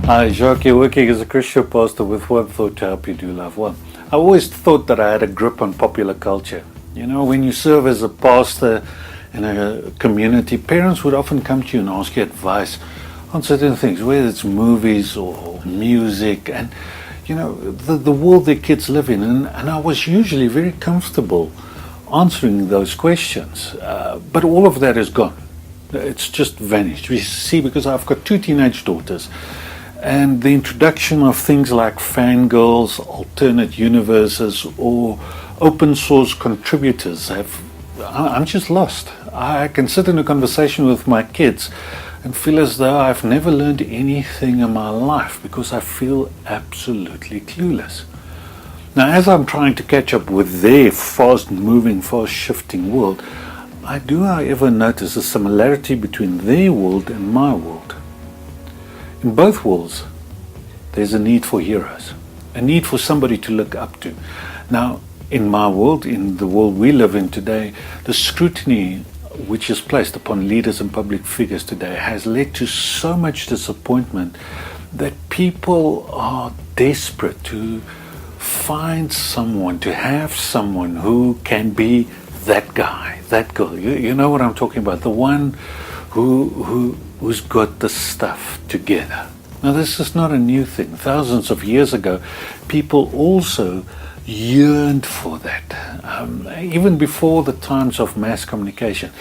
Hi, Jacques, working as a Christian pastor with One Thought to help you do life well. I always thought that I had a grip on popular culture. You know, when you serve as a pastor in a community, parents would often come to you and ask you advice on certain things, whether it's movies or music, and you know, the world their kids live in. And I was usually very comfortable answering those questions. But all of that is gone. It's just vanished. We see, because I've got two teenage daughters, and the introduction of things like fangirls, alternate universes, or open source contributors I'm just lost. I can sit in a conversation with my kids and feel as though I've never learned anything in my life because I feel absolutely clueless. Now, as I'm trying to catch up with their fast-moving, fast-shifting world, I do, however, notice a similarity between their world and my world. In both worlds, there's a need for heroes, a need for somebody to look up to. Now, in my world, in the world we live in today, the scrutiny which is placed upon leaders and public figures today has led to so much disappointment that people are desperate to find someone, to have someone who can be that guy, that girl. You know what I'm talking about, the one who's got the stuff together. Now, this is not a new thing. Thousands of years ago, people also yearned for that. Even before the times of mass communication,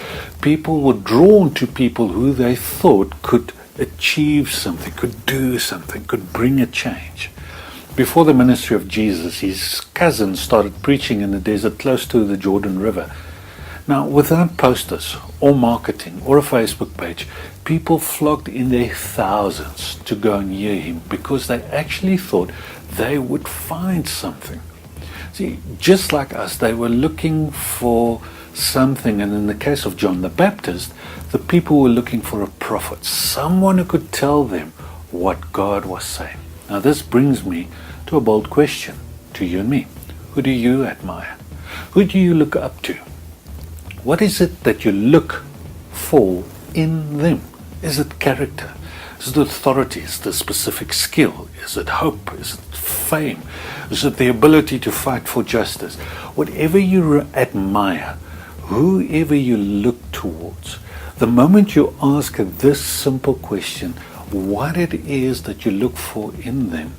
people were drawn to people who they thought could achieve something, could do something, could bring a change. Before the ministry of Jesus, his cousin started preaching in the desert close to the Jordan River. Now, without posters or marketing or a Facebook page, people flocked in their thousands to go and hear him because they actually thought they would find something. See, just like us, they were looking for something, and in the case of John the Baptist, the people were looking for a prophet, someone who could tell them what God was saying. Now, this brings me to a bold question to you and me. Who do you admire? Who do you look up to? What is it that you look for in them? Is it character? Is it authority? Is it a specific skill? Is it hope? Is it fame? Is it the ability to fight for justice? Whatever you admire, whoever you look towards, the moment you ask this simple question, what it is that you look for in them,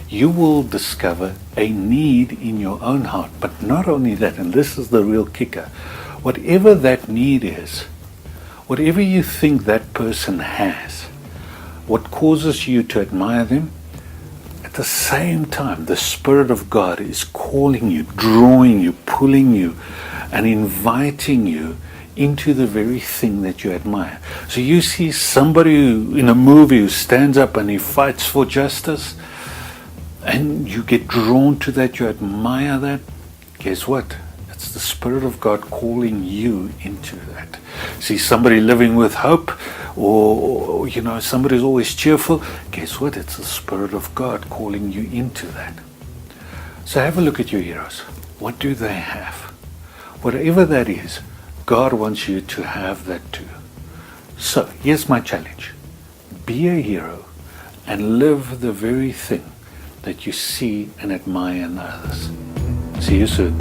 you will discover a need in your own heart. But not only that, and this is the real kicker, whatever that need is, whatever you think that person has, what causes you to admire them, at the same time, the Spirit of God is calling you, drawing you, pulling you, and inviting you into the very thing that you admire. So you see somebody in a movie who stands up and he fights for justice, and you get drawn to that, you admire that. Guess what? It's the Spirit of God calling you into that. See somebody living with hope, or you know, somebody's always cheerful. Guess what? It's the Spirit of God calling you into that. So have a look at your heroes. What do they have? Whatever that is, God wants you to have that too. So here's my challenge. Be a hero and live the very thing that you see and admire in others. See you soon.